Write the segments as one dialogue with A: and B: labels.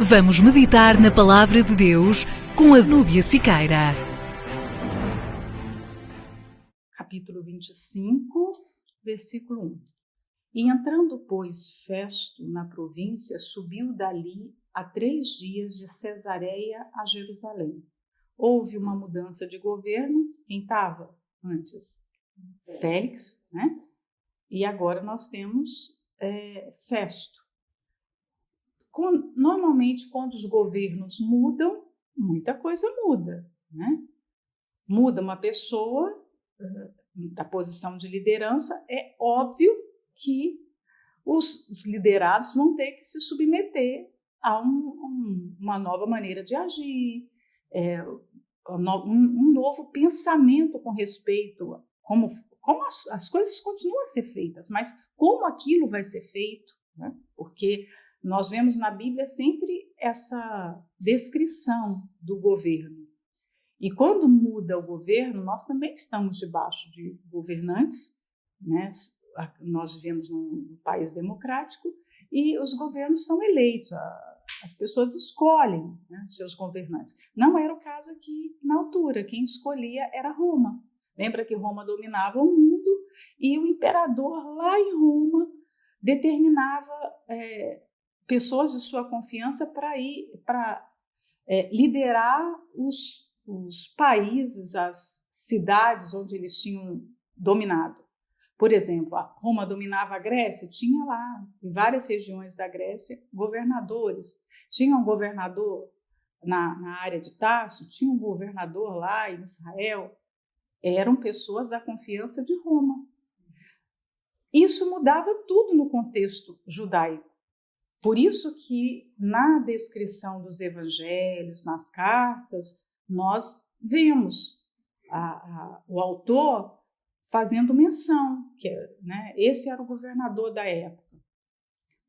A: Vamos meditar na Palavra de Deus com a Núbia Siqueira.
B: Capítulo 25, versículo 1. E entrando, pois, Festo na província, subiu dali a 3 dias de Cesareia a Jerusalém. Houve uma mudança de governo. Quem estava antes? Félix, né? E agora nós temos Festo. Normalmente, quando os governos mudam, muita coisa muda, né? Muda uma pessoa da posição de liderança, é óbvio que os liderados vão ter que se submeter a uma nova maneira de agir, um novo pensamento com respeito a como as coisas continuam a ser feitas, mas como aquilo vai ser feito, né? Porque nós vemos na Bíblia sempre essa descrição do governo. E quando muda o governo, nós também estamos debaixo de governantes, né? Nós vivemos num país democrático e os governos são eleitos, as pessoas escolhem, né, seus governantes. Não era o caso aqui na altura, quem escolhia era Roma. Lembra que Roma dominava o mundo e o imperador lá em Roma determinava pessoas de sua confiança para liderar os países, as cidades onde eles tinham dominado. Por exemplo, a Roma dominava a Grécia, tinha lá, em várias regiões da Grécia, governadores. Tinha um governador na área de Tarso, tinha um governador lá em Israel. Eram pessoas da confiança de Roma. Isso mudava tudo no contexto judaico. Por isso que na descrição dos evangelhos, nas cartas, nós vemos o autor fazendo menção, que esse era o governador da época.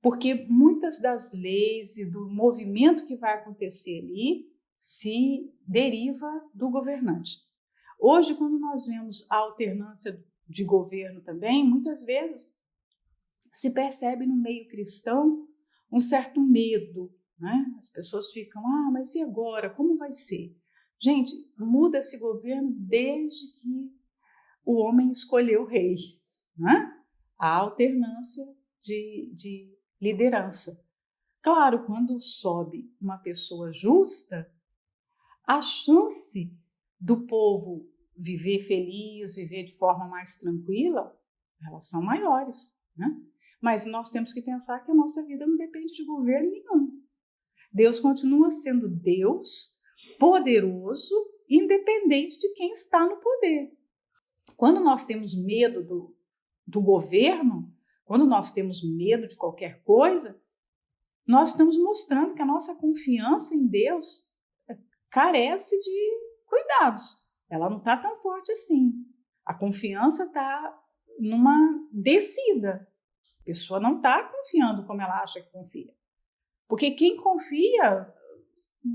B: Porque muitas das leis e do movimento que vai acontecer ali se deriva do governante. Hoje, quando nós vemos a alternância de governo também, muitas vezes se percebe no meio cristão um certo medo, né? As pessoas ficam, mas e agora? Como vai ser? Gente, muda esse governo desde que o homem escolheu o rei, né? A alternância de liderança. Claro, quando sobe uma pessoa justa, a chance do povo viver feliz, viver de forma mais tranquila, elas são maiores, né? Mas nós temos que pensar que a nossa vida não depende de governo nenhum. Deus continua sendo Deus, poderoso, independente de quem está no poder. Quando nós temos medo do governo, quando nós temos medo de qualquer coisa, nós estamos mostrando que a nossa confiança em Deus carece de cuidados. Ela não está tão forte assim. A confiança está numa descida. A pessoa não está confiando como ela acha que confia. Porque quem confia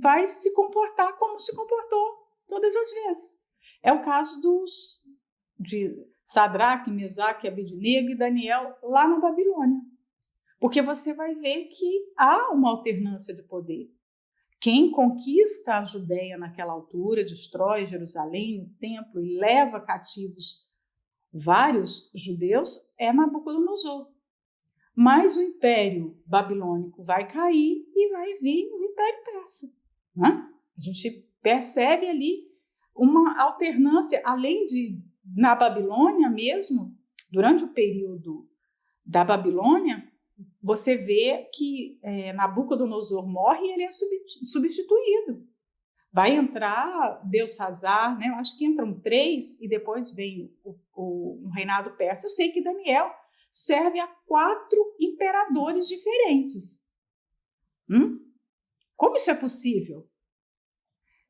B: vai se comportar como se comportou todas as vezes. É o caso de Sadraque, Mesaque, Abednego e Daniel lá na Babilônia. Porque você vai ver que há uma alternância de poder. Quem conquista a Judéia naquela altura, destrói Jerusalém, o templo e leva cativos vários judeus, é Nabucodonosor. Mas o Império Babilônico vai cair e vai vir o Império Persa, né? A gente percebe ali uma alternância, além de, na Babilônia mesmo, durante o período da Babilônia, você vê que Nabucodonosor morre e ele é substituído. Vai entrar Belsazar, né? Eu acho que entram 3 e depois vem o reinado persa. Eu sei que Daniel serve a 4 imperadores diferentes. Como isso é possível?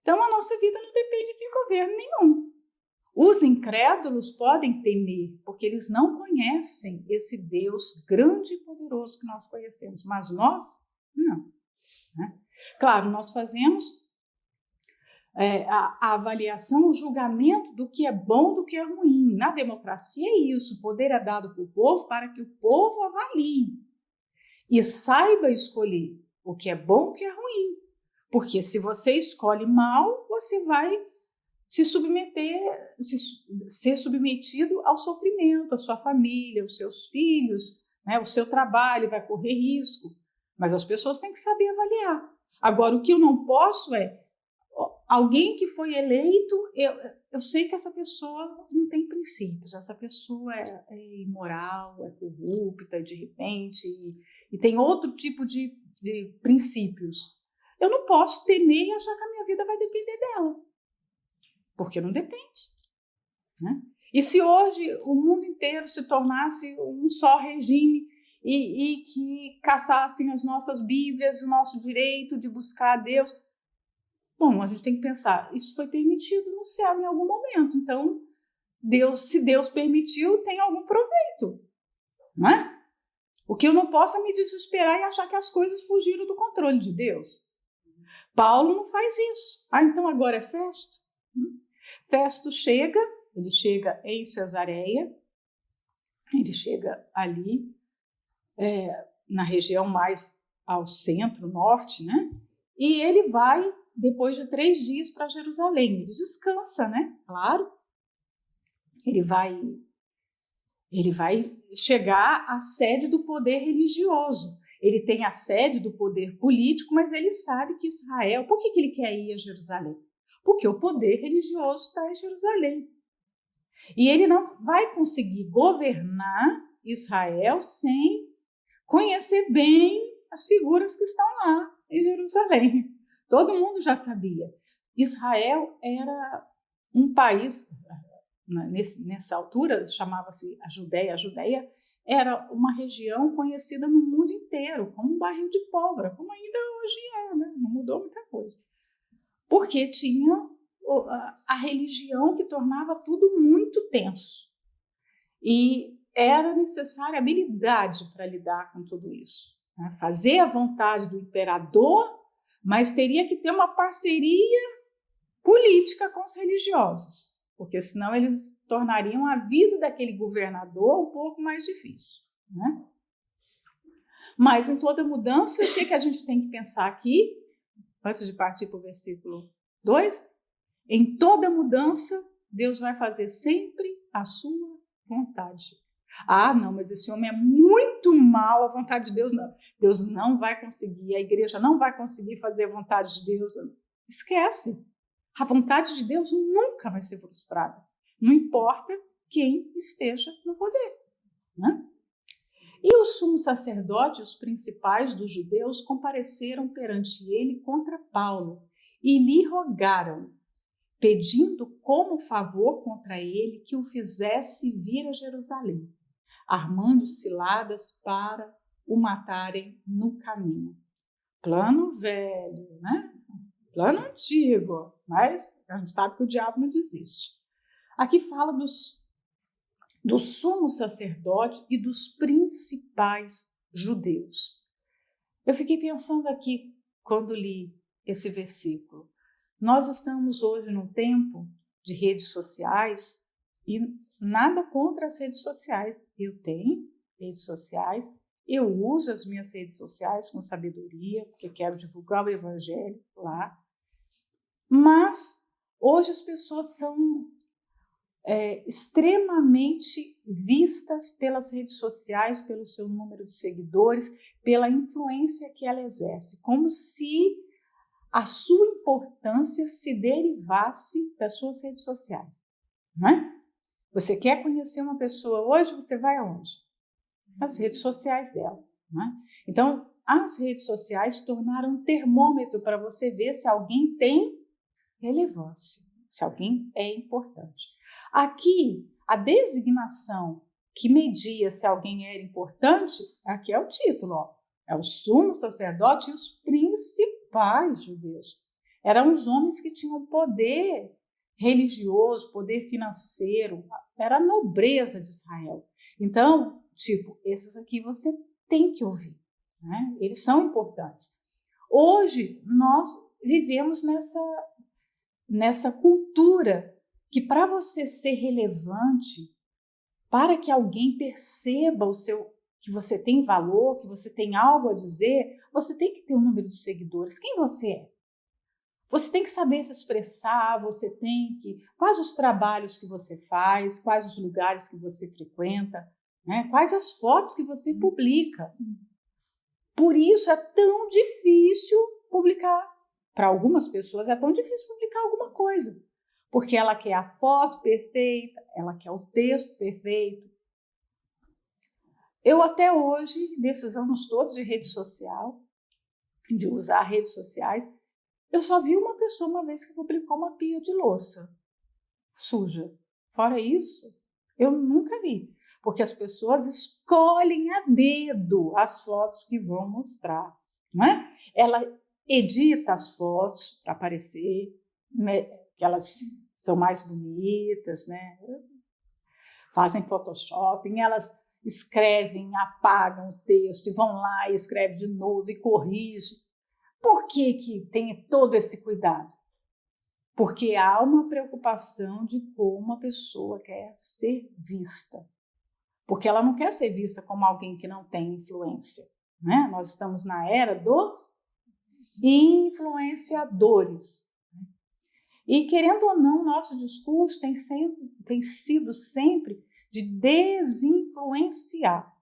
B: Então, a nossa vida não depende de governo nenhum. Os incrédulos podem temer, porque eles não conhecem esse Deus grande e poderoso que nós conhecemos, mas nós, não. Né? Claro, nós fazemos a avaliação, o julgamento do que é bom, do que é ruim. Na democracia é isso, o poder é dado para o povo para que o povo avalie e saiba escolher o que é bom, o que é ruim. Porque se você escolhe mal, você vai ser submetido ao sofrimento, a sua família, os seus filhos, né? O seu trabalho vai correr risco. Mas as pessoas têm que saber avaliar. Agora, o que eu não posso é alguém que foi eleito, eu sei que essa pessoa não tem princípios, essa pessoa é imoral, é corrupta, de repente, e tem outro tipo de princípios. Eu não posso temer e achar que a minha vida vai depender dela, porque não depende, né? E se hoje o mundo inteiro se tornasse um só regime e que caçassem as nossas Bíblias, o nosso direito de buscar a Deus, bom, a gente tem que pensar, isso foi permitido no céu em algum momento, então se Deus permitiu, tem algum proveito, não é? O que eu não posso é me desesperar e achar que as coisas fugiram do controle de Deus. Paulo não faz isso. Então agora é Festo. Festo ele chega em Cesareia, ele chega ali na região mais ao centro, norte, né? E ele vai, depois de 3 dias, para Jerusalém. Ele descansa, né? Claro. Ele vai chegar à sede do poder religioso. Ele tem a sede do poder político, mas ele sabe que Israel... Por que ele quer ir a Jerusalém? Porque o poder religioso está em Jerusalém. E ele não vai conseguir governar Israel sem conhecer bem as figuras que estão lá em Jerusalém. Todo mundo já sabia. Israel era um país, nessa altura chamava-se a Judéia. A Judéia era uma região conhecida no mundo inteiro como um barril de pólvora, como ainda hoje é, né? Não mudou muita coisa. Porque tinha a religião que tornava tudo muito tenso. E era necessária habilidade para lidar com tudo isso, né? Fazer a vontade do imperador, mas teria que ter uma parceria política com os religiosos, porque senão eles tornariam a vida daquele governador um pouco mais difícil, né? Mas em toda mudança, o que a gente tem que pensar aqui, antes de partir para o versículo 2? Em toda mudança, Deus vai fazer sempre a sua vontade. Ah, não, mas esse homem é muito mau, a vontade de Deus não. Deus não vai conseguir, a igreja não vai conseguir fazer a vontade de Deus. Esquece. A vontade de Deus nunca vai ser frustrada. Não importa quem esteja no poder, né? E o sumo sacerdote e os principais dos judeus compareceram perante ele contra Paulo e lhe rogaram, pedindo como favor contra ele que o fizesse vir a Jerusalém, armando ciladas para o matarem no caminho. Plano velho, né? Plano antigo, mas a gente sabe que o diabo não desiste. Aqui fala do sumo sacerdote e dos principais judeus. Eu fiquei pensando aqui quando li esse versículo. Nós estamos hoje num tempo de redes sociais e nada contra as redes sociais. Eu tenho redes sociais, eu uso as minhas redes sociais com sabedoria, porque quero divulgar o evangelho lá. Mas hoje as pessoas são extremamente vistas pelas redes sociais, pelo seu número de seguidores, pela influência que ela exerce, como se a sua importância se derivasse das suas redes sociais, né? Você quer conhecer uma pessoa hoje, você vai aonde? Nas redes sociais dela, né? Então, as redes sociais se tornaram um termômetro para você ver se alguém tem relevância, se alguém é importante. Aqui, a designação que media se alguém era importante, aqui é o título, ó, é o sumo sacerdote e os principais judeus. Eram os homens que tinham poder religioso, poder financeiro, era a nobreza de Israel. Então, esses aqui você tem que ouvir, né? Eles são importantes. Hoje, nós vivemos nessa cultura que para você ser relevante, para que alguém perceba o seu que você tem valor, que você tem algo a dizer, você tem que ter um número de seguidores. Quem você é? Você tem que saber se expressar, você tem que... Quais os trabalhos que você faz, quais os lugares que você frequenta, né? Quais as fotos que você publica. Por isso é tão difícil publicar. Para algumas pessoas é tão difícil publicar alguma coisa. Porque ela quer a foto perfeita, ela quer o texto perfeito. Eu até hoje, nesses anos todos de rede social, de usar redes sociais, eu só vi uma pessoa uma vez que publicou uma pia de louça suja. Fora isso, eu nunca vi. Porque as pessoas escolhem a dedo as fotos que vão mostrar. Não é? Ela edita as fotos para parecer que elas são mais bonitas, né? Fazem Photoshop, elas escrevem, apagam o texto e vão lá e escrevem de novo e corrigem. Por que que tem todo esse cuidado? Porque há uma preocupação de como a pessoa quer ser vista. Porque ela não quer ser vista como alguém que não tem influência. Né? Nós estamos na era dos influenciadores. E, querendo ou não, nosso discurso tem sido sempre de desinfluenciar.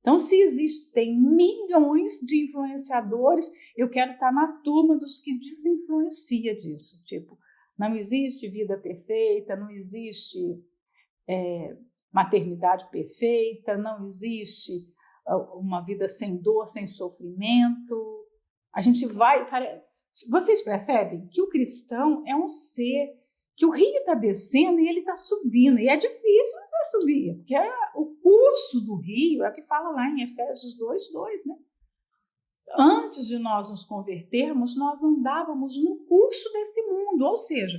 B: Então, se existem milhões de influenciadores, eu quero estar na turma dos que desinfluencia disso. Tipo, não existe vida perfeita, não existe maternidade perfeita, não existe uma vida sem dor, sem sofrimento. A gente vai... Vocês percebem que o cristão é um ser que o rio está descendo e ele está subindo. E é difícil você subir, porque o curso do rio é o que fala lá em Efésios 2:2, né? Antes de nós nos convertermos, nós andávamos no curso desse mundo, ou seja,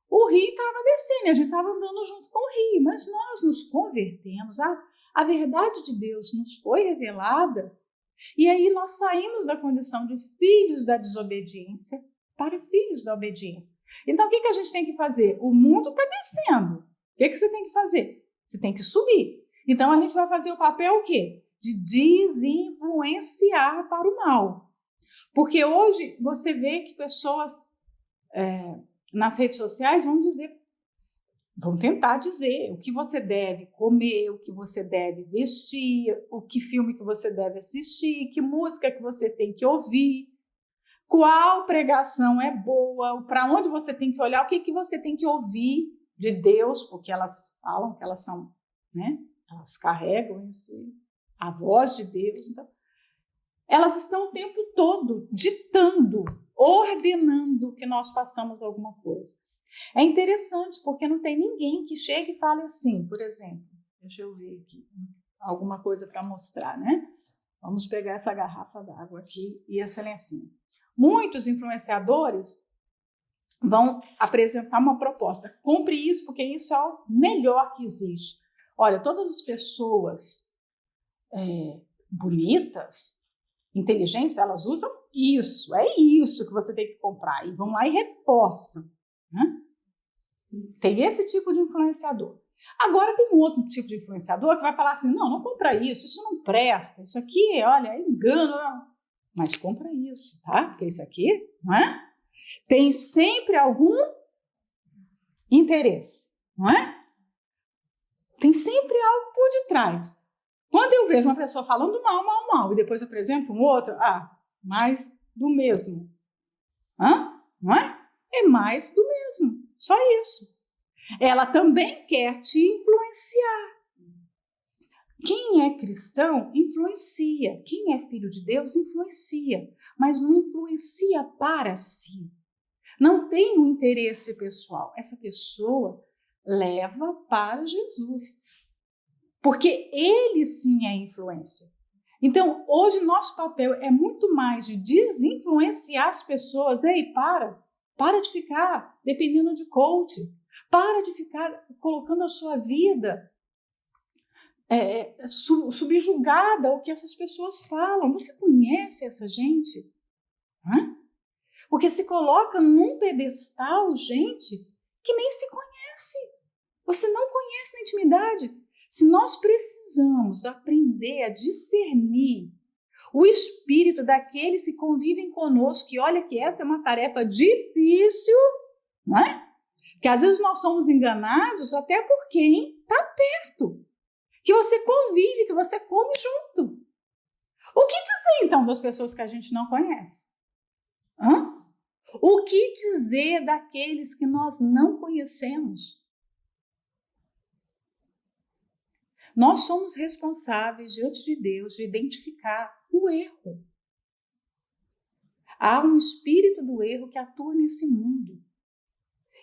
B: o rio estava descendo, a gente estava andando junto com o rio, mas nós nos convertemos, a verdade de Deus nos foi revelada, e aí nós saímos da condição de filhos da desobediência para filhos da obediência. Então, o que a gente tem que fazer? O mundo está descendo. O que você tem que fazer? Você tem que subir. Então, a gente vai fazer o papel o quê? De desinfluenciar para o mal. Porque hoje você vê que pessoas nas redes sociais vão tentar dizer o que você deve comer, o que você deve vestir, o que filme que você deve assistir, que música que você tem que ouvir. Qual pregação é boa, para onde você tem que olhar, o que você tem que ouvir de Deus, porque elas falam que elas são, né? Elas carregam a voz de Deus. Então, elas estão o tempo todo ditando, ordenando que nós façamos alguma coisa. É interessante, porque não tem ninguém que chegue e fale assim, por exemplo, deixa eu ver aqui, alguma coisa para mostrar, né? Vamos pegar essa garrafa d'água aqui e essa lencinha. Muitos influenciadores vão apresentar uma proposta. Compre isso, porque isso é o melhor que existe. Olha, todas as pessoas bonitas, inteligentes, elas usam isso. É isso que você tem que comprar. E vão lá e reforçam. Né? Tem esse tipo de influenciador. Agora tem um outro tipo de influenciador que vai falar assim, não compra isso não presta. Isso aqui, olha, é engano. Não. Mas compra isso, tá? Porque isso aqui, não é? Tem sempre algum interesse, não é? Tem sempre algo por detrás. Quando eu vejo uma pessoa falando mal, e depois apresento um outro, mais do mesmo. Não é? É mais do mesmo, só isso. Ela também quer te influenciar. Quem é cristão, influencia. Quem é filho de Deus, influencia. Mas não influencia para si. Não tem um interesse pessoal. Essa pessoa leva para Jesus. Porque ele sim é influência. Então, hoje nosso papel é muito mais de desinfluenciar as pessoas. Ei, para de ficar dependendo de coach. Para de ficar colocando a sua vida subjugada ao que essas pessoas falam. Você conhece essa gente? Porque se coloca num pedestal gente que nem se conhece. Você não conhece na intimidade. Se nós precisamos aprender a discernir o espírito daqueles que convivem conosco, que olha que essa é uma tarefa difícil, não é? Que às vezes nós somos enganados até por quem está perto, que você convive, que você come junto. O que dizer então das pessoas que a gente não conhece? O que dizer daqueles que nós não conhecemos? Nós somos responsáveis diante de Deus de identificar o erro. Há um espírito do erro que atua nesse mundo.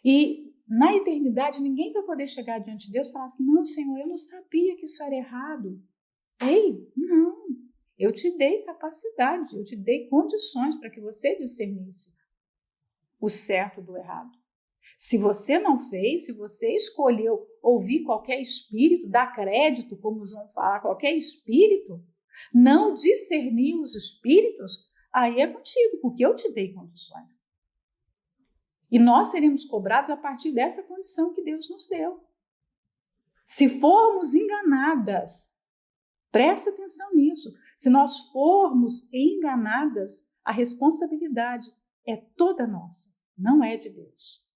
B: E na eternidade ninguém vai poder chegar diante de Deus e falar assim: não, Senhor, eu não sabia que isso era errado. Ei, não. Eu te dei capacidade, eu te dei condições para que você discernisse o certo do errado. Se você não fez, se você escolheu ouvir qualquer espírito, dar crédito, como João fala, qualquer espírito, não discernir os espíritos, aí é contigo, porque eu te dei condições. E nós seremos cobrados a partir dessa condição que Deus nos deu. Se formos enganadas, presta atenção nisso, se nós formos enganadas, a responsabilidade é toda nossa, não é de Deus.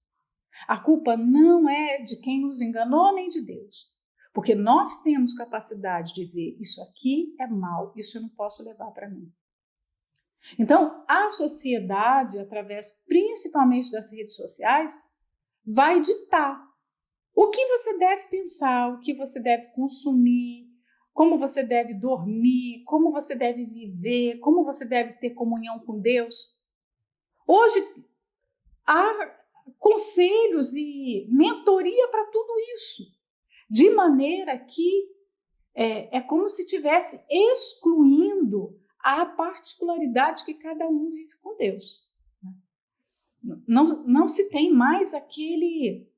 B: A culpa não é de quem nos enganou nem de Deus, porque nós temos capacidade de ver isso aqui é mal, isso eu não posso levar para mim. Então, a sociedade, através principalmente das redes sociais, vai ditar o que você deve pensar, o que você deve consumir, como você deve dormir, como você deve viver, como você deve ter comunhão com Deus. Hoje, há conselhos e mentoria para tudo isso, de maneira que é como se estivesse excluindo a particularidade que cada um vive com Deus. Não se tem mais aquele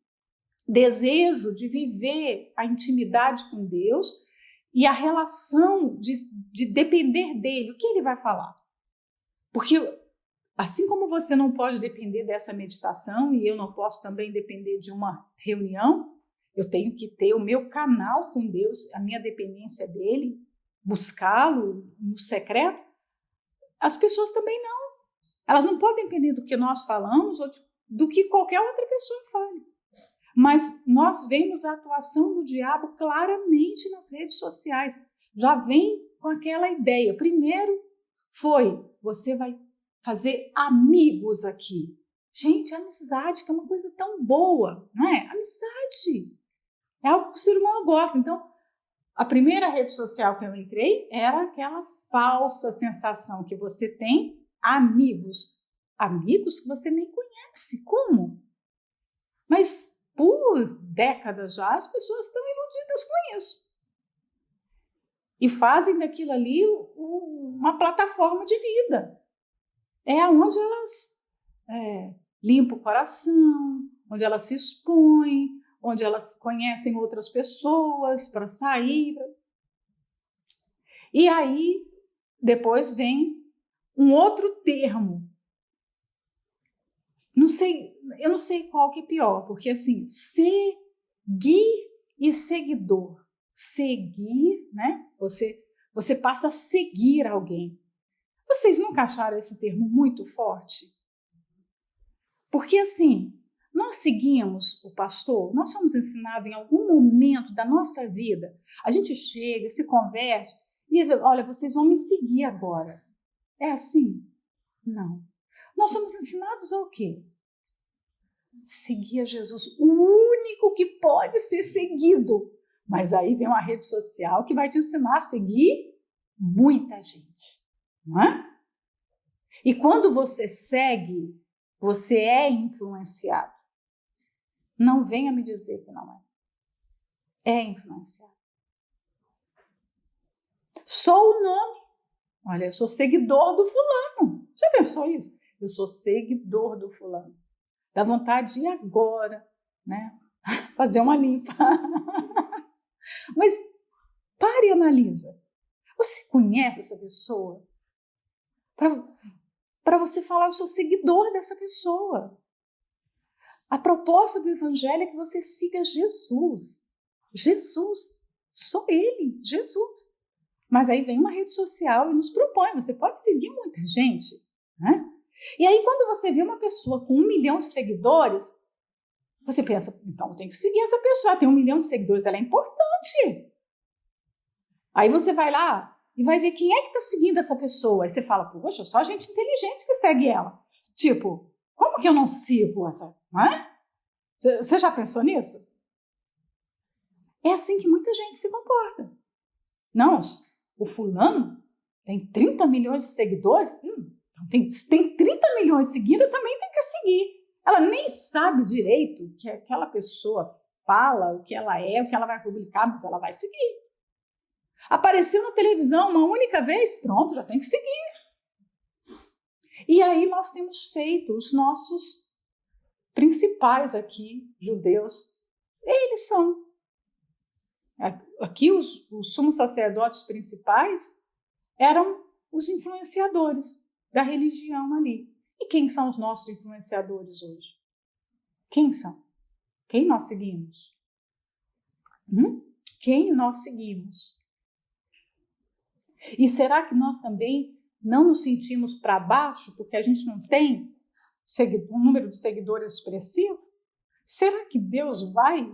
B: desejo de viver a intimidade com Deus e a relação de depender dele, o que ele vai falar. Porque assim como você não pode depender dessa meditação e eu não posso também depender de uma reunião, eu tenho que ter o meu canal com Deus, a minha dependência dele, buscá-lo no secreto. As pessoas também não. Elas não podem depender do que nós falamos ou do que qualquer outra pessoa fale. Mas nós vemos a atuação do diabo claramente nas redes sociais. Já vem com aquela ideia. Primeiro você vai fazer amigos aqui. Gente, amizade que é uma coisa tão boa, não é? Amizade é algo que o ser humano gosta. Então, a primeira rede social que eu entrei era aquela falsa sensação que você tem amigos. Amigos que você nem conhece. Como? Mas por décadas já as pessoas estão iludidas com isso. E fazem daquilo ali uma plataforma de vida. É onde elas limpam o coração, onde elas se expõem, onde elas conhecem outras pessoas para sair. E aí, depois vem um outro termo. Eu não sei qual que é pior, porque assim, seguir e seguidor. Seguir, né? Você passa a seguir alguém. Vocês nunca acharam esse termo muito forte? Porque assim, nós seguimos o pastor, nós somos ensinados em algum momento da nossa vida, a gente chega, se converte e olha, vocês vão me seguir agora. É assim? Não. Nós somos ensinados ao quê? Seguir a Jesus, o único que pode ser seguido. Mas aí vem uma rede social que vai te ensinar a seguir muita gente, não é? E quando você segue, você é influenciado. Não venha me dizer que não é. É influenciado. Só o nome. Olha, eu sou seguidor do fulano. Já pensou isso? Eu sou seguidor do fulano. Dá vontade de ir agora, né? Fazer uma limpa. Mas pare e analisa. Você conhece essa pessoa? Para você falar, eu sou seguidor dessa pessoa. A proposta do Evangelho é que você siga Jesus. Jesus. Só ele, Jesus. Mas aí vem uma rede social e nos propõe, você pode seguir muita gente, né? E aí quando você vê uma pessoa com 1 milhão de seguidores, você pensa, então eu tenho que seguir essa pessoa, ela tem 1 milhão de seguidores, ela é importante. Aí você vai lá e vai ver quem é que está seguindo essa pessoa. Aí você fala, poxa, só gente inteligente que segue ela. Tipo, como que eu não sigo essa? Não é? Você já pensou nisso? É assim que muita gente se comporta. Não, o fulano tem 30 milhões de seguidores, tem 30 milhões seguindo, eu também tenho que seguir. Ela nem sabe direito o que aquela pessoa fala, o que ela é, o que ela vai publicar, mas ela vai seguir. Apareceu na televisão uma única vez, pronto, já tem que seguir. E aí nós temos feito os nossos principais aqui, judeus, eles são. Aqui os sumos sacerdotes principais eram os influenciadores da religião ali. E quem são os nossos influenciadores hoje? Quem são? Quem nós seguimos? Quem nós seguimos? E será que nós também não nos sentimos para baixo porque a gente não tem um número de seguidores expressivo? Será que Deus vai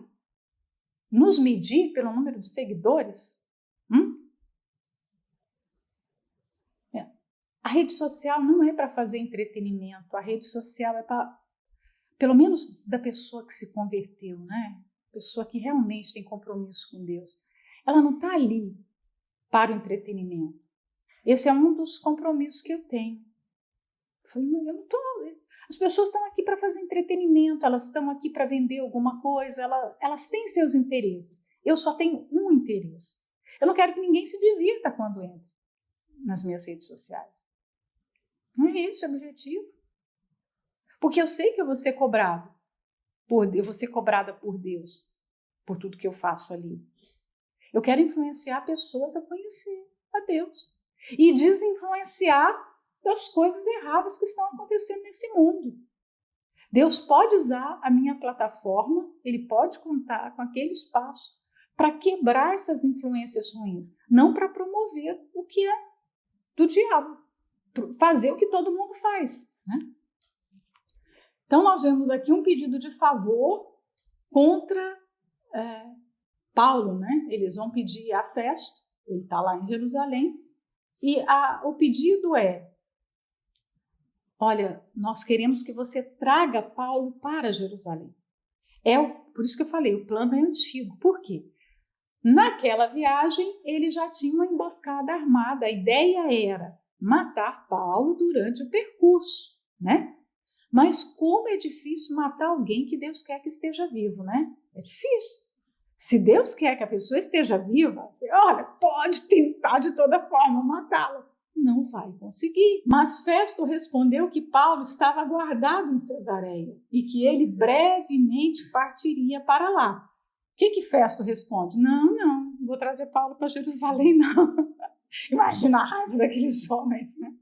B: nos medir pelo número de seguidores? A rede social não é para fazer entretenimento, a rede social é para, pelo menos da pessoa que se converteu, né? Pessoa que realmente tem compromisso com Deus. Ela não está ali para o entretenimento. Esse é um dos compromissos que eu tenho. Eu falei, eu não tô... As pessoas estão aqui para fazer entretenimento, elas estão aqui para vender alguma coisa, elas têm seus interesses. Eu só tenho um interesse. Eu não quero que ninguém se divirta quando entra nas minhas redes sociais. Não é esse o objetivo. Porque eu sei que eu vou ser cobrado. Eu vou ser cobrada por Deus, por tudo que eu faço ali. Eu quero influenciar pessoas a conhecer a Deus. E desinfluenciar das coisas erradas que estão acontecendo nesse mundo. Deus pode usar a minha plataforma, Ele pode contar com aquele espaço para quebrar essas influências ruins, não para promover o que é do diabo, fazer o que todo mundo faz, né? Então nós vemos aqui um pedido de favor contra Paulo, né? Eles vão pedir a Festo, ele está lá em Jerusalém, e o pedido é: olha, nós queremos que você traga Paulo para Jerusalém. Por isso que eu falei, o plano é antigo. Por quê? Naquela viagem, ele já tinha uma emboscada armada. A ideia era matar Paulo durante o percurso, né? Mas como é difícil matar alguém que Deus quer que esteja vivo, né? É difícil. Se Deus quer que a pessoa esteja viva, você, olha, pode tentar de toda forma matá-la. Não vai conseguir. Mas Festo respondeu que Paulo estava guardado em Cesareia e que ele brevemente partiria para lá. O que Festo responde? Não vou trazer Paulo para Jerusalém, não. Imagina a raiva daqueles homens, né?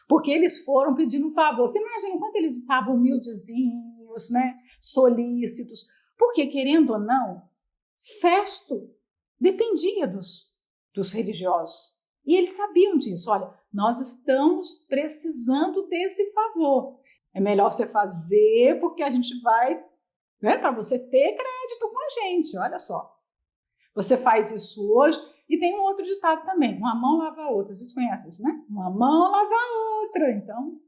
B: Porque eles foram pedindo um favor. Você imagina quanto eles estavam humildezinhos, né? Solícitos. Porque, querendo ou não, Festo dependia dos religiosos. E eles sabiam disso. Olha, nós estamos precisando desse favor. É melhor você fazer porque a gente vai, né, para você ter crédito com a gente. Olha só. Você faz isso hoje. E tem um outro ditado também. Uma mão lava a outra. Vocês conhecem isso, né? Uma mão lava a outra. Então.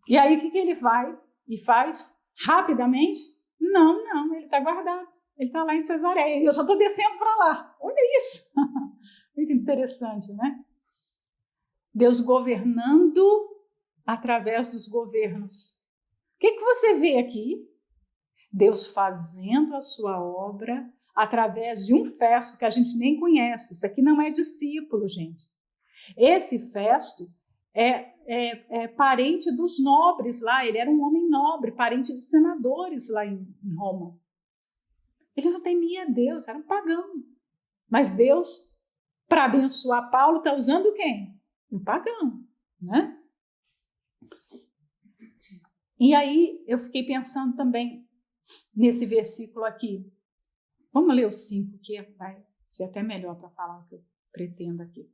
B: E aí o que ele vai e faz rapidamente? Não. Ele está guardado. Ele está lá em Cesareia. E eu já estou descendo para lá. Olha isso. Muito interessante, né? Deus governando através dos governos. O que você vê aqui? Deus fazendo a sua obra através de um Festo que a gente nem conhece. Isso aqui não é discípulo, gente. Esse Festo é parente dos nobres lá. Ele era um homem nobre, parente de senadores lá em Roma. Ele não temia a Deus, era um pagão. Mas Deus, para abençoar Paulo, está usando quem? Um pagão, né? E aí eu fiquei pensando também nesse versículo aqui. Vamos ler o 5, que vai ser até melhor para falar o que eu pretendo aqui.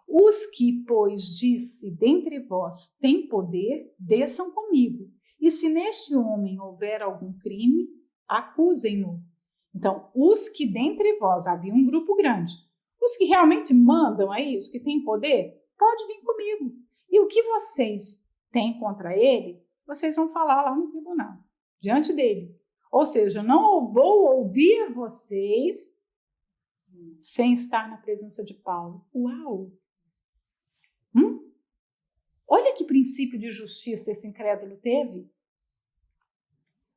B: Os que, pois, disse, dentre vós têm poder, desçam comigo. E se neste homem houver algum crime, acusem-no. Então, os que dentre vós, havia um grupo grande, os que realmente mandam aí, os que têm poder, pode vir comigo. E o que vocês têm contra ele, vocês vão falar lá no tribunal, diante dele. Ou seja, não vou ouvir vocês sem estar na presença de Paulo. Uau! Olha que princípio de justiça esse incrédulo teve.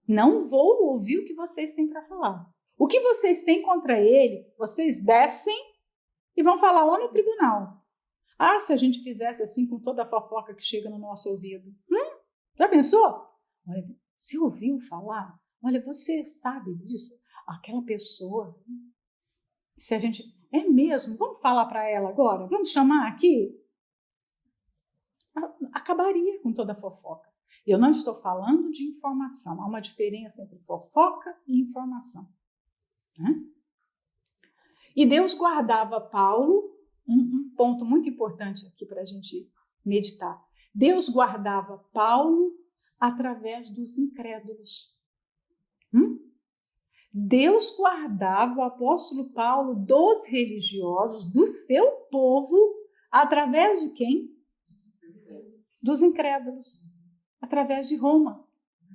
B: Não vou ouvir o que vocês têm para falar. O que vocês têm contra ele, vocês descem e vão falar lá no tribunal. Ah, se a gente fizesse assim com toda a fofoca que chega no nosso ouvido. Já pensou? Olha, você ouviu falar? Olha, você sabe disso? Aquela pessoa. Se a gente... É mesmo? Vamos falar para ela agora? Vamos chamar aqui? Acabaria com toda a fofoca. Eu não estou falando de informação. Há uma diferença entre fofoca e informação. Né? E Deus guardava Paulo, um ponto muito importante aqui para a gente meditar. Deus guardava Paulo através dos incrédulos. Deus guardava o apóstolo Paulo dos religiosos, do seu povo, através de quem? Dos incrédulos, através de Roma.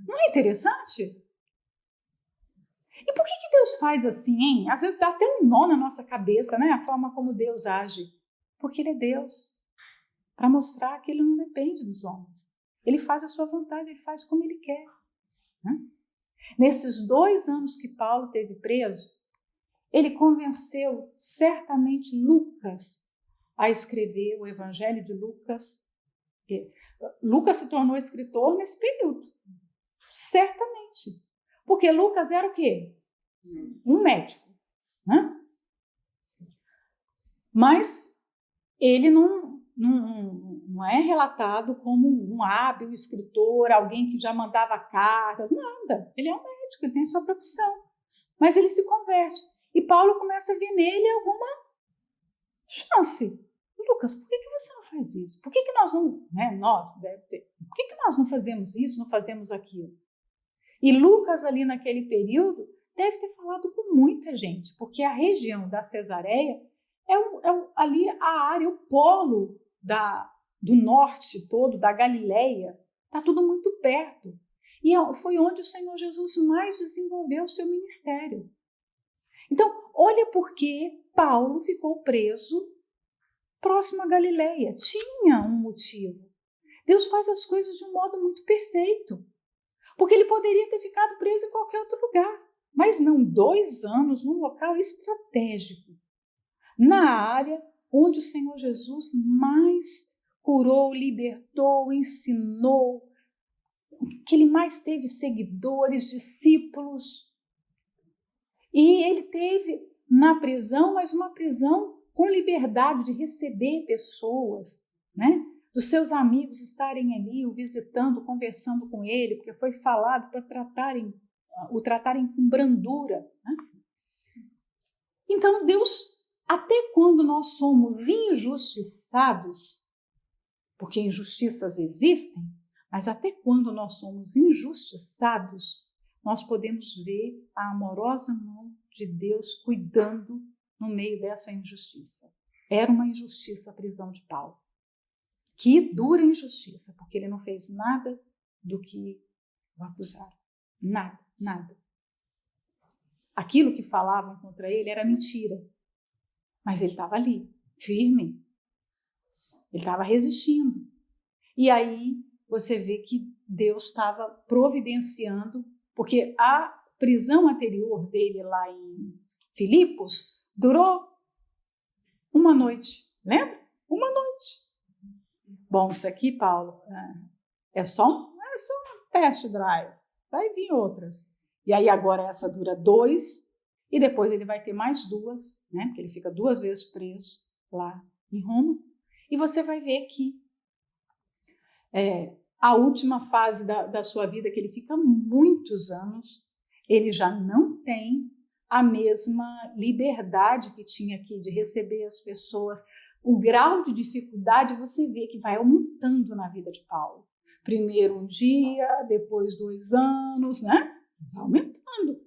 B: Não é interessante? E por que Deus faz assim, hein? Às vezes dá até um nó na nossa cabeça, né? A forma como Deus age. Porque Ele é Deus. Para mostrar que Ele não depende dos homens. Ele faz a sua vontade, Ele faz como Ele quer. Né? Nesses 2 anos que Paulo teve preso, ele convenceu certamente Lucas a escrever o Evangelho de Lucas. Lucas se tornou escritor nesse período, certamente. Porque Lucas era o quê? Um médico. Né? Mas ele não é relatado como um hábil escritor, alguém que já mandava cartas, nada. Ele é um médico, ele tem sua profissão. Mas ele se converte. E Paulo começa a ver nele alguma chance. Lucas, por que você não faz isso? Por que nós não, né, por que nós não fazemos isso, não fazemos aquilo? E Lucas, ali naquele período, deve ter falado com muita gente, porque a região da Cesareia ali a área, o polo do norte todo, da Galileia, está tudo muito perto. E foi onde o Senhor Jesus mais desenvolveu o seu ministério. Então, olha por que Paulo ficou preso próximo à Galileia. Tinha um motivo. Deus faz as coisas de um modo muito perfeito. Porque ele poderia ter ficado preso em qualquer outro lugar. Mas não, 2 anos num local estratégico. Na área onde o Senhor Jesus mais curou, libertou, ensinou, que ele mais teve seguidores, discípulos. E ele teve na prisão, mas uma prisão com liberdade de receber pessoas, né? Dos seus amigos estarem ali, o visitando, conversando com ele, porque foi falado para o tratarem com brandura. Né? Então, Deus, até quando nós somos injustiçados, porque injustiças existem, mas até quando nós somos injustiçados, nós podemos ver a amorosa mão de Deus cuidando no meio dessa injustiça. Era uma injustiça a prisão de Paulo. Que dura injustiça, porque ele não fez nada do que o acusaram. Nada, nada. Aquilo que falavam contra ele era mentira. Mas ele estava ali, firme. Ele estava resistindo. E aí você vê que Deus estava providenciando, porque a prisão anterior dele lá em Filipos durou uma noite. Lembra? Uma noite. Bom, isso aqui, Paulo, é só um test drive. Vai vir outras. E aí agora essa dura 2, e depois ele vai ter mais 2, né? Porque ele fica 2 vezes preso lá em Roma. E você vai ver que a última fase da sua vida, que ele fica muitos anos, ele já não tem a mesma liberdade que tinha aqui de receber as pessoas. O grau de dificuldade você vê que vai aumentando na vida de Paulo. Primeiro um dia, depois 2 anos, né? Vai aumentando.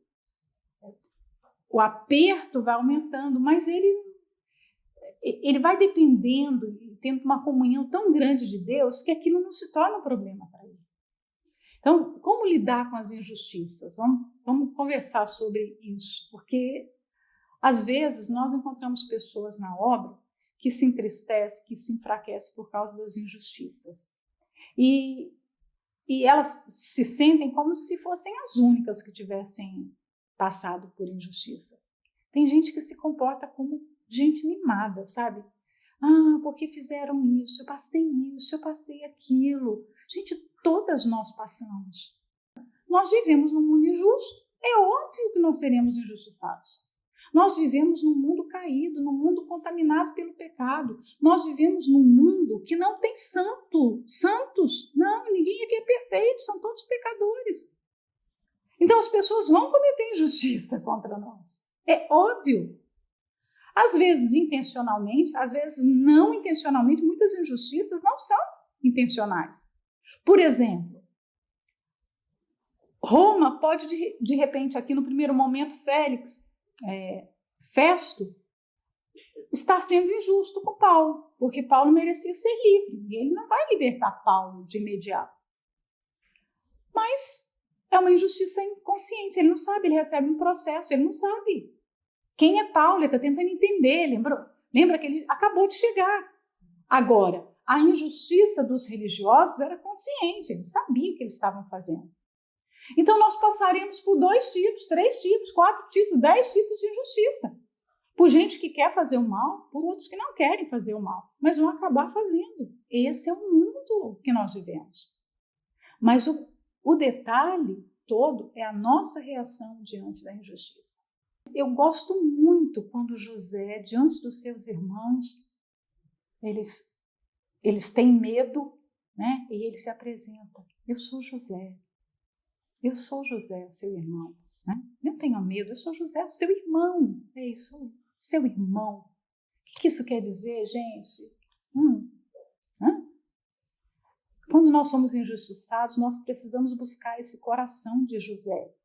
B: O aperto vai aumentando, mas ele vai dependendo, tendo uma comunhão tão grande de Deus, que aquilo não se torna um problema para ele. Então, como lidar com as injustiças? Vamos conversar sobre isso, porque às vezes nós encontramos pessoas na obra que se entristecem, que se enfraquecem por causa das injustiças. E elas se sentem como se fossem as únicas que tivessem passado por injustiça. Tem gente que se comporta como gente mimada, sabe? Porque fizeram isso, eu passei aquilo. Gente, todas nós passamos. Nós vivemos num mundo injusto. É óbvio que nós seremos injustiçados. Nós vivemos num mundo caído, num mundo contaminado pelo pecado. Nós vivemos num mundo que não tem santos. Não, ninguém aqui é perfeito, são todos pecadores. Então as pessoas vão cometer injustiça contra nós. É óbvio. Às vezes intencionalmente, às vezes não intencionalmente, muitas injustiças não são intencionais. Por exemplo, Roma pode, de repente, aqui no primeiro momento, Festo, está sendo injusto com Paulo, porque Paulo merecia ser livre, e ele não vai libertar Paulo de imediato. Mas é uma injustiça inconsciente, ele não sabe, ele recebe um processo, ele não sabe quem é Paulo, ele está tentando entender, lembra que ele acabou de chegar. Agora, a injustiça dos religiosos era consciente, eles sabiam o que eles estavam fazendo. Então, nós passaremos por 2 tipos, 3 tipos, 4 tipos, 10 tipos de injustiça. Por gente que quer fazer o mal, por outros que não querem fazer o mal, mas vão acabar fazendo. Esse é o mundo que nós vivemos. Mas o detalhe todo é a nossa reação diante da injustiça. Eu gosto muito quando José, diante dos seus irmãos, eles têm medo, né? E ele se apresenta. Eu sou José, o seu irmão. Né? Não tenha medo, eu sou José, o seu irmão. É isso, seu irmão. O que isso quer dizer, gente? Quando nós somos injustiçados, nós precisamos buscar esse coração de José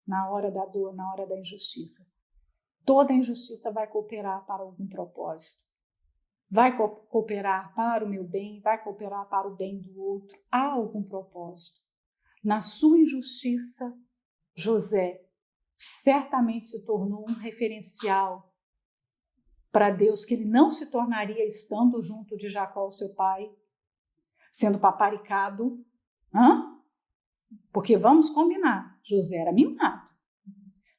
B: na hora da dor, na hora da injustiça. Toda injustiça vai cooperar para algum propósito. Vai cooperar para o meu bem, vai cooperar para o bem do outro. Há algum propósito. Na sua injustiça, José certamente se tornou um referencial para Deus, que ele não se tornaria estando junto de Jacó, seu pai, sendo paparicado. Porque vamos combinar, José era mimado.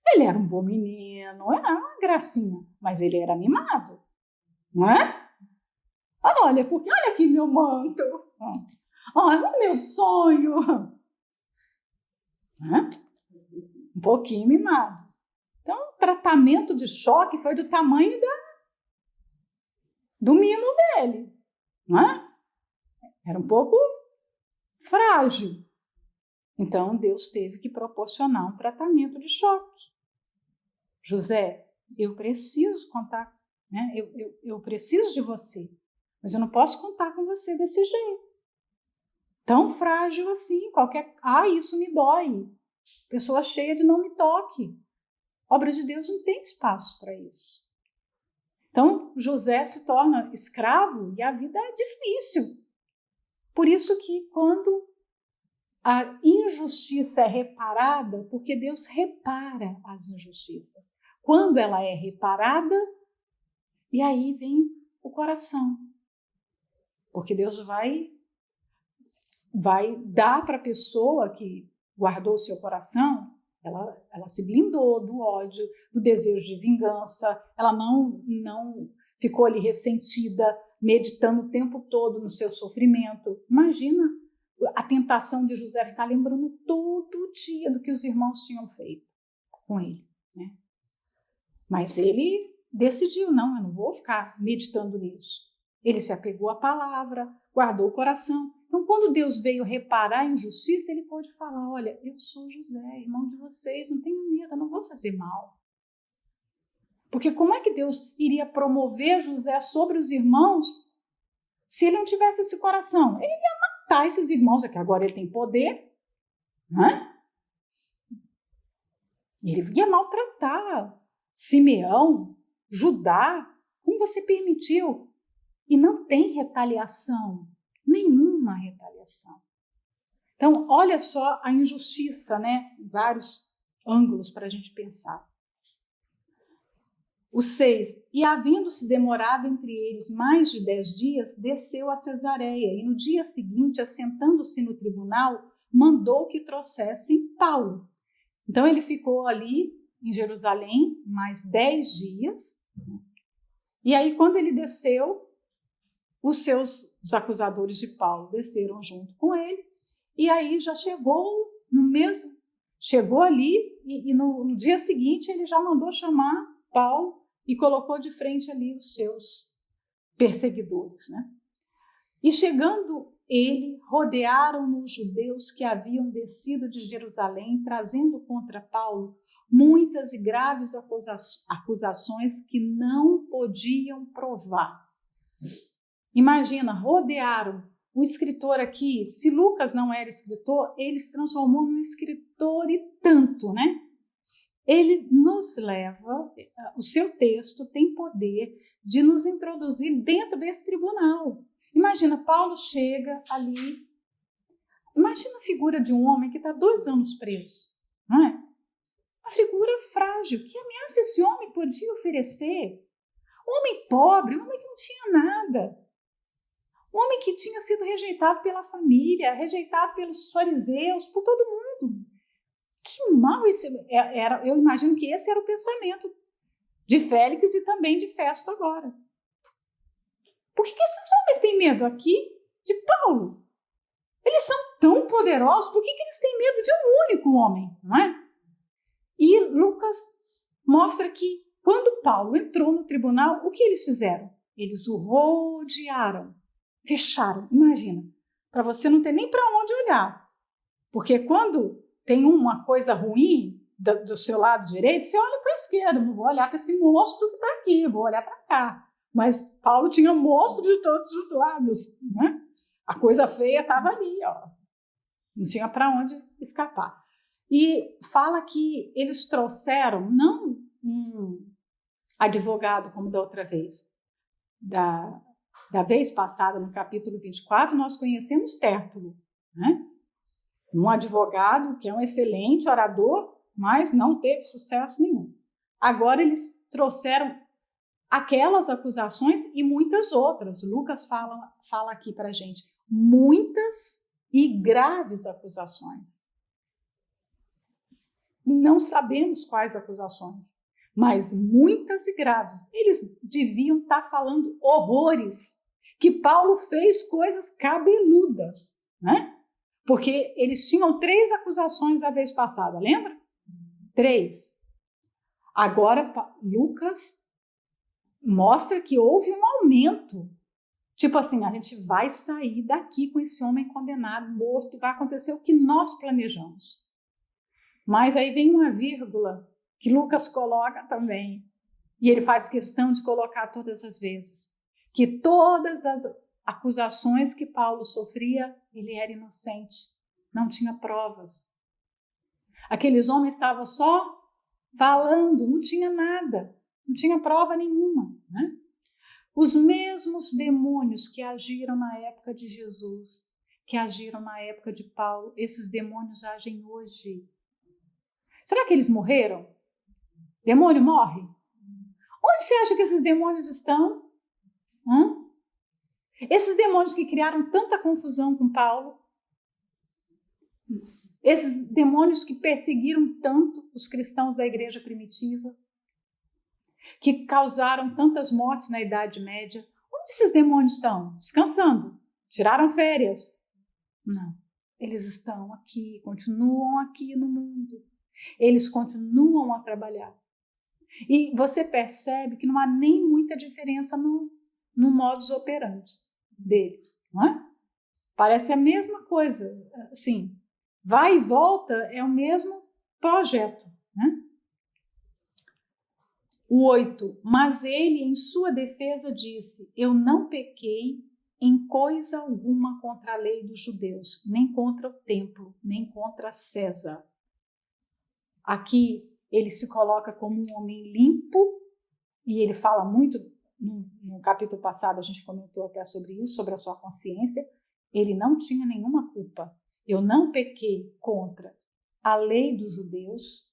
B: Ele era um bom menino, era uma gracinha, mas ele era mimado. Não é? Olha aqui meu manto. Olha o meu sonho. Um pouquinho mimado. Então, o tratamento de choque foi do tamanho do mimo dele. Não é? Era um pouco frágil. Então, Deus teve que proporcionar um tratamento de choque. José, eu preciso contar, né? Eu preciso de você, mas eu não posso contar com você desse jeito. Tão frágil assim, isso me dói. Pessoa cheia de não me toque. Obra de Deus não tem espaço para isso. Então, José se torna escravo e a vida é difícil. Por isso que quando a injustiça é reparada, porque Deus repara as injustiças. Quando ela é reparada, e aí vem o coração. Porque Deus vai dar para a pessoa que guardou o seu coração, ela se blindou do ódio, do desejo de vingança, ela não ficou ali ressentida, meditando o tempo todo no seu sofrimento. Imagina a tentação de José ficar lembrando todo dia do que os irmãos tinham feito com ele. Né? Mas ele decidiu, eu não vou ficar meditando nisso. Ele se apegou à palavra, guardou o coração. Então, quando Deus veio reparar a injustiça, ele pode falar, olha, eu sou José, irmão de vocês, não tenham medo, eu não vou fazer mal. Porque como é que Deus iria promover José sobre os irmãos se ele não tivesse esse coração? Ele ia matar esses irmãos, é que agora ele tem poder, né? Ele ia maltratar Simeão, Judá, como você permitiu. E não tem retaliação, nenhuma retaliação. Então, olha só a injustiça, né? Vários ângulos para a gente pensar. O 6, e havendo-se demorado entre eles mais de 10 dias, desceu a Cesareia, e no dia seguinte, assentando-se no tribunal, mandou que trouxessem Paulo. Então, ele ficou ali em Jerusalém mais 10 dias, e aí, quando ele desceu, os acusadores de Paulo desceram junto com ele, e aí já chegou ali, e no dia seguinte ele já mandou chamar Paulo e colocou de frente ali os seus perseguidores, né? E chegando ele, rodearam-no os judeus que haviam descido de Jerusalém, trazendo contra Paulo muitas e graves acusações que não podiam provar. Imagina, rodearam. O escritor aqui, se Lucas não era escritor, ele se transformou num escritor e tanto, né? Ele nos leva, o seu texto tem poder de nos introduzir dentro desse tribunal. Imagina, Paulo chega ali, imagina a figura de um homem que está 2 anos preso, não é? Uma figura frágil, que ameaça esse homem podia oferecer? Um homem pobre, um homem que não tinha nada. Um homem que tinha sido rejeitado pela família, rejeitado pelos fariseus, por todo mundo. Que mal esse era. Eu imagino que esse era o pensamento de Félix e também de Festo agora. Por que esses homens têm medo aqui de Paulo? Eles são tão poderosos, por que eles têm medo de um único homem, não é? E Lucas mostra que quando Paulo entrou no tribunal, o que eles fizeram? Eles o rodearam. Fecharam, imagina, para você não ter nem para onde olhar. Porque quando tem uma coisa ruim do seu lado direito, você olha para a esquerda, não vou olhar para esse monstro que está aqui, vou olhar para cá. Mas Paulo tinha monstro de todos os lados, né? A coisa feia estava ali, ó. Não tinha para onde escapar. E fala que eles trouxeram, não um advogado como da outra vez, da vez passada, no capítulo 24, nós conhecemos Tértulo, né? Um advogado que é um excelente orador, mas não teve sucesso nenhum. Agora eles trouxeram aquelas acusações e muitas outras. Lucas fala aqui para a gente, muitas e graves acusações. Não sabemos quais acusações, mas muitas e graves. Eles deviam estar falando horrores, que Paulo fez coisas cabeludas, né? Porque eles tinham 3 acusações da vez passada, lembra? 3. Agora, Lucas mostra que houve um aumento. Tipo assim, a gente vai sair daqui com esse homem condenado, morto, vai acontecer o que nós planejamos. Mas aí vem uma vírgula que Lucas coloca também, e ele faz questão de colocar todas as vezes, que todas as acusações que Paulo sofria, ele era inocente, não tinha provas. Aqueles homens estavam só falando, não tinha nada, não tinha prova nenhuma, né? Os mesmos demônios que agiram na época de Jesus, que agiram na época de Paulo, esses demônios agem hoje. Será que eles morreram? Demônio morre? Onde você acha que esses demônios estão? Esses demônios que criaram tanta confusão com Paulo, esses demônios que perseguiram tanto os cristãos da igreja primitiva, que causaram tantas mortes na Idade Média, onde esses demônios estão? Descansando? Tiraram férias? Não, eles estão aqui, continuam aqui no mundo. Eles continuam a trabalhar. E você percebe que não há nem muita diferença no modus operandi deles, não é? Parece a mesma coisa, assim, vai e volta, é o mesmo projeto, né? O 8, mas ele, em sua defesa, disse: eu não pequei em coisa alguma contra a lei dos judeus, nem contra o templo, nem contra César. Aqui ele se coloca como um homem limpo, e ele fala muito, no capítulo passado a gente comentou até sobre isso, sobre a sua consciência. Ele não tinha nenhuma culpa. Eu não pequei contra a lei dos judeus,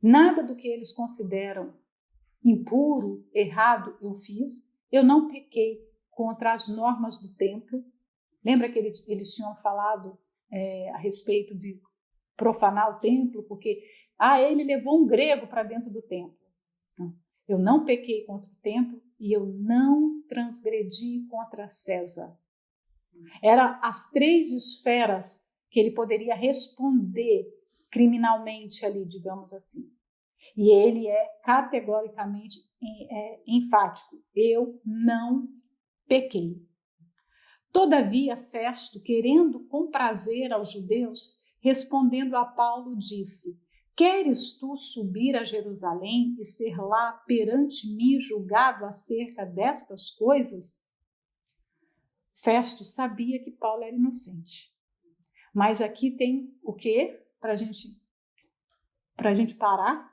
B: nada do que eles consideram impuro, errado, eu fiz. Eu não pequei contra as normas do templo. Lembra que eles tinham falado a respeito de profanar o templo, porque ele levou um grego para dentro do templo. Não. Eu não pequei contra o templo e eu não transgredi contra César. Eram as 3 esferas que ele poderia responder criminalmente ali, digamos assim. E ele é categoricamente enfático: eu não pequei. Todavia, Festo, querendo comprazer aos judeus, respondendo a Paulo, disse: queres tu subir a Jerusalém e ser lá perante mim julgado acerca destas coisas? Festo sabia que Paulo era inocente. Mas aqui tem o quê? Para a gente parar.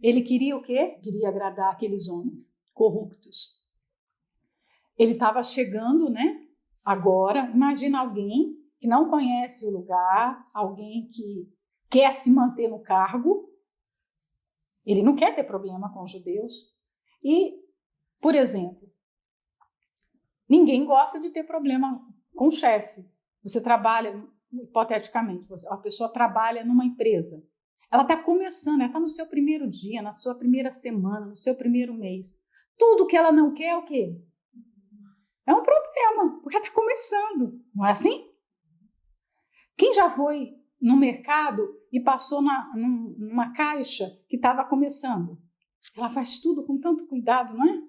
B: Ele queria o quê? Queria agradar aqueles homens corruptos. Ele estava chegando, né? Agora, imagina alguém que não conhece o lugar, alguém que quer se manter no cargo. Ele não quer ter problema com os judeus. E, por exemplo, ninguém gosta de ter problema com o chefe. Você trabalha, hipoteticamente, a pessoa trabalha numa empresa. Ela está começando, ela está no seu primeiro dia, na sua primeira semana, no seu primeiro mês. Tudo que ela não quer é o quê? É um problema, porque ela está começando. Não é assim? Quem já foi no mercado e passou numa caixa que estava começando? Ela faz tudo com tanto cuidado, não é?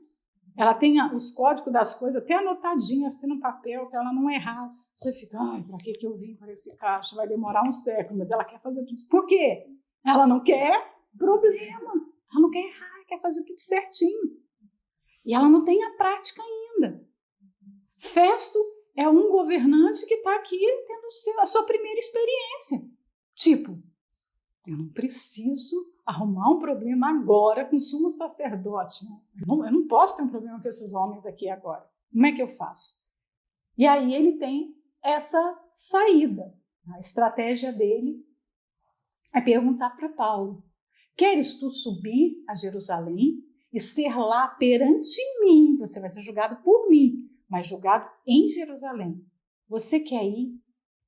B: Ela tem os códigos das coisas até anotadinho assim no papel, para ela não errar. Você fica, para que eu vim para esse caixa? Vai demorar um século, mas ela quer fazer tudo. Por quê? Ela não quer problema. Ela não quer errar, quer fazer tudo certinho. E ela não tem a prática ainda. Festo é um governante que está aqui tendo a sua primeira experiência. Tipo, eu não preciso arrumar um problema agora com o sumo sacerdote. Né? Eu não posso ter um problema com esses homens aqui agora. Como é que eu faço? E aí ele tem essa saída. A estratégia dele é perguntar para Paulo: queres tu subir a Jerusalém e ser lá perante mim? Você vai ser julgado por mim, mas julgado em Jerusalém. Você quer ir?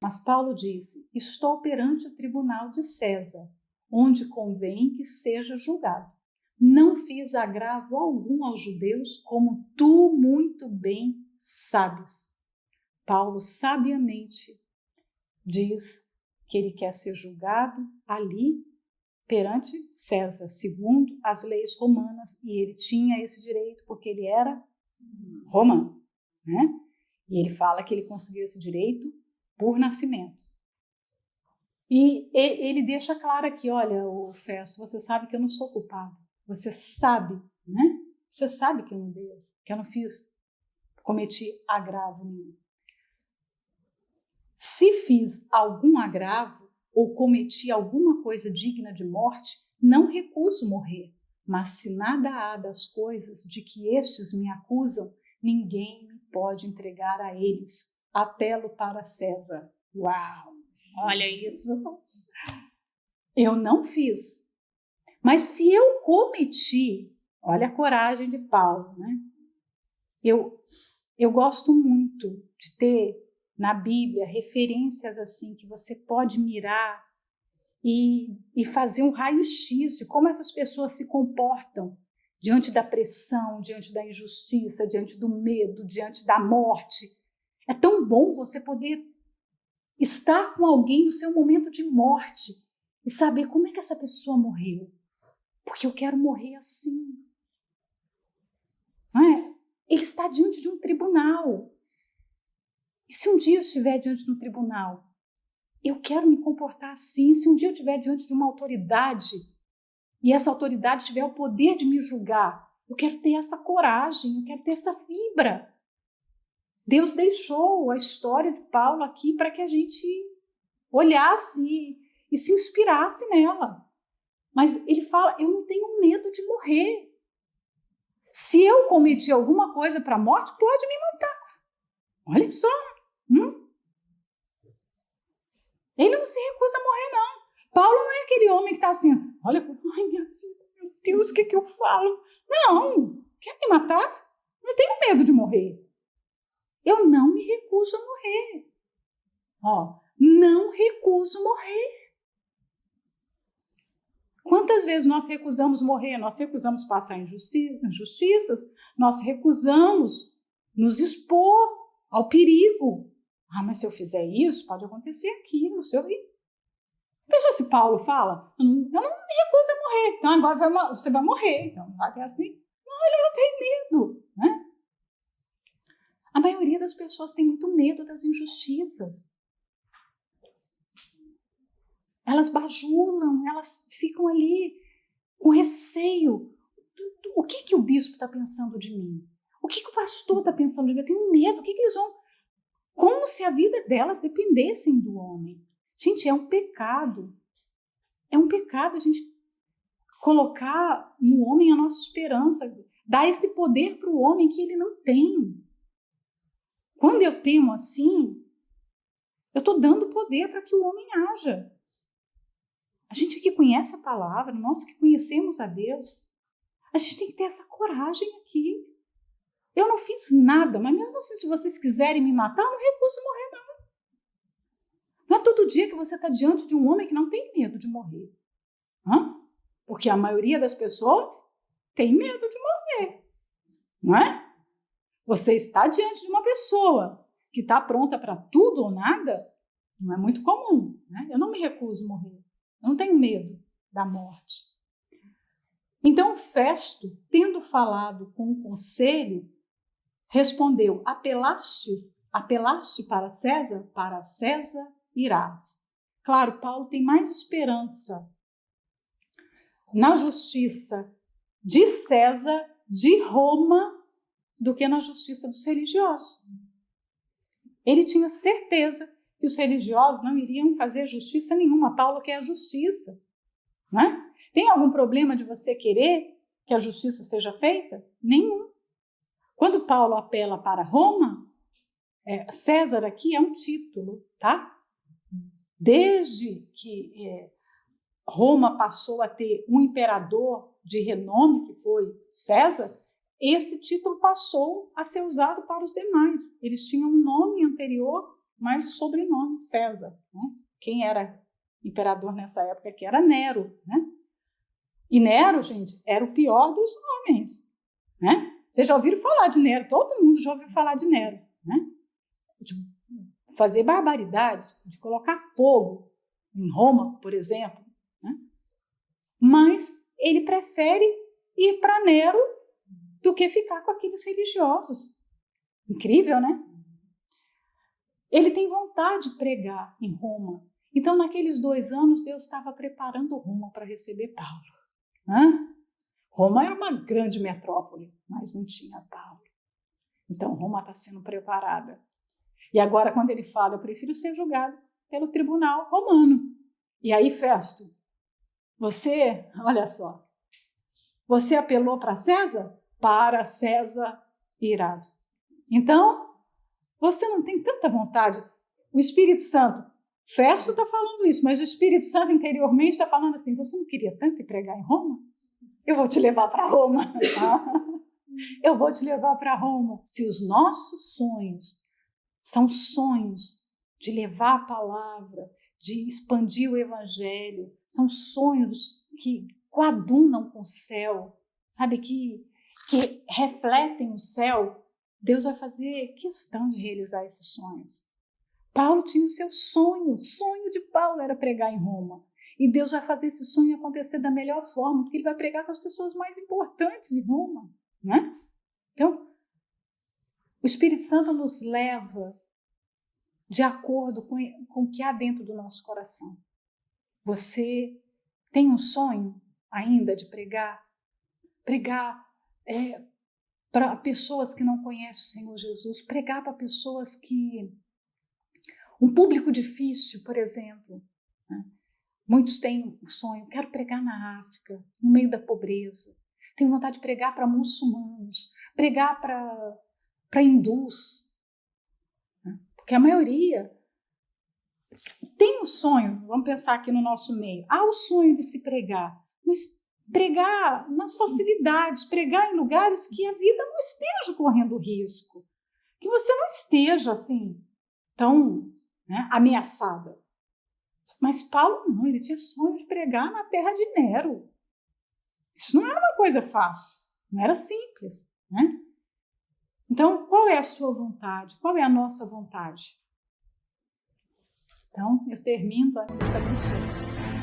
B: Mas Paulo disse: estou perante o tribunal de César, onde convém que seja julgado. Não fiz agravo algum aos judeus, como tu muito bem sabes. Paulo sabiamente diz que ele quer ser julgado ali perante César, segundo as leis romanas, e ele tinha esse direito porque ele era romano, né? E ele fala que ele conseguiu esse direito por nascimento. E ele deixa claro aqui: olha, Festo, você sabe que eu não sou culpado. Você sabe, né? Você sabe que eu não dei, que eu não cometi agravo nenhum. Se fiz algum agravo ou cometi alguma coisa digna de morte, não recuso morrer. Mas se nada há das coisas de que estes me acusam, ninguém me pode entregar a eles. Apelo para César. Uau! Olha isso! Eu não fiz. Mas se eu cometi, olha a coragem de Paulo, né? Eu gosto muito de ter na Bíblia referências assim que você pode mirar e fazer um raio-x de como essas pessoas se comportam diante da pressão, diante da injustiça, diante do medo, diante da morte. É tão bom você poder estar com alguém no seu momento de morte e saber como é que essa pessoa morreu. Porque eu quero morrer assim. Não é? Ele está diante de um tribunal. E se um dia eu estiver diante de um tribunal, eu quero me comportar assim. Se um dia eu estiver diante de uma autoridade, e essa autoridade tiver o poder de me julgar, eu quero ter essa coragem, eu quero ter essa fibra. Deus deixou a história de Paulo aqui para que a gente olhasse e se inspirasse nela. Mas ele fala, eu não tenho medo de morrer. Se eu cometi alguma coisa para a morte, pode me matar. Olha só. Ele não se recusa a morrer, não. Paulo não é aquele homem que está assim, olha, ai minha filha, meu Deus, o que eu falo? Não, quer me matar? Não tenho medo de morrer. Eu não me recuso a morrer. Não recuso morrer. Quantas vezes nós recusamos morrer? Nós recusamos passar injustiças, nós recusamos nos expor ao perigo. Mas se eu fizer isso, pode acontecer aquilo. Pensou se Paulo fala, eu não me recuso a morrer, então agora você vai morrer, então vai ter assim. Não, ele não tem medo, né? A maioria das pessoas tem muito medo das injustiças. Elas bajulam, elas ficam ali com receio. O que o bispo está pensando de mim? O que o pastor está pensando de mim? Eu tenho medo, o que eles vão... Como se a vida delas dependessem do homem. Gente, é um pecado. É um pecado a gente colocar no homem a nossa esperança, dar esse poder para o homem que ele não tem. Quando eu temo assim, eu estou dando poder para que o homem haja. A gente que conhece a palavra, nós que conhecemos a Deus, a gente tem que ter essa coragem aqui. Eu não fiz nada, mas mesmo assim, se vocês quiserem me matar, eu não recuso morrer, não. Não é todo dia que você está diante de um homem que não tem medo de morrer. Porque a maioria das pessoas tem medo de morrer, não é? Você está diante de uma pessoa que está pronta para tudo ou nada, não é muito comum, né? Eu não me recuso a morrer, eu não tenho medo da morte. Então, Festo, tendo falado com o conselho, respondeu, apelaste para César irás. Claro, Paulo tem mais esperança na justiça de César, de Roma, do que na justiça dos religiosos. Ele tinha certeza que os religiosos não iriam fazer justiça nenhuma. Paulo quer a justiça. Não é? Tem algum problema de você querer que a justiça seja feita? Nenhum. Quando Paulo apela para Roma, César aqui é um título, tá? Desde que Roma passou a ter um imperador de renome, que foi César, esse título passou a ser usado para os demais. Eles tinham um nome anterior, mas o sobrenome, César. Né? Quem era imperador nessa época aqui era Nero. Né? E Nero, gente, era o pior dos homens. Né? Vocês já ouviram falar de Nero? Todo mundo já ouviu falar de Nero. Né? De fazer barbaridades, de colocar fogo em Roma, por exemplo. Né? Mas ele prefere ir para Nero do que ficar com aqueles religiosos. Incrível, né? Ele tem vontade de pregar em Roma. Então, naqueles 2 anos, Deus estava preparando Roma para receber Paulo. Roma era uma grande metrópole, mas não tinha Paulo. Então, Roma está sendo preparada. E agora, quando ele fala, eu prefiro ser julgado pelo tribunal romano. E aí, Festo, olha só, você apelou para César? Para César irás. Então, você não tem tanta vontade. O Espírito Santo, Festo está falando isso, mas o Espírito Santo interiormente está falando assim, você não queria tanto ir pregar em Roma? Eu vou te levar para Roma. Eu vou te levar para Roma. Se os nossos sonhos são sonhos de levar a palavra, de expandir o evangelho, são sonhos que coadunam com o céu, sabe, que refletem o céu, Deus vai fazer questão de realizar esses sonhos. Paulo tinha o seu sonho de Paulo era pregar em Roma. E Deus vai fazer esse sonho acontecer da melhor forma, porque ele vai pregar com as pessoas mais importantes em Roma. Né? Então, o Espírito Santo nos leva de acordo com o que há dentro do nosso coração. Você tem um sonho? ainda de pregar para pessoas que não conhecem o Senhor Jesus, pregar para pessoas que... Um público difícil, por exemplo, né? Muitos têm o sonho, quero pregar na África, no meio da pobreza. Tenho vontade de pregar para muçulmanos, pregar para hindus, né? Porque a maioria tem o sonho, vamos pensar aqui no nosso meio, há o sonho de se pregar, mas pregar nas facilidades, pregar em lugares que a vida não esteja correndo risco, que você não esteja assim tão, né, ameaçada. Mas Paulo não, ele tinha sonho de pregar na terra de Nero. Isso não era uma coisa fácil, não era simples, né? Então, qual é a sua vontade? Qual é a nossa vontade? Então, eu termino, Deus abençoe.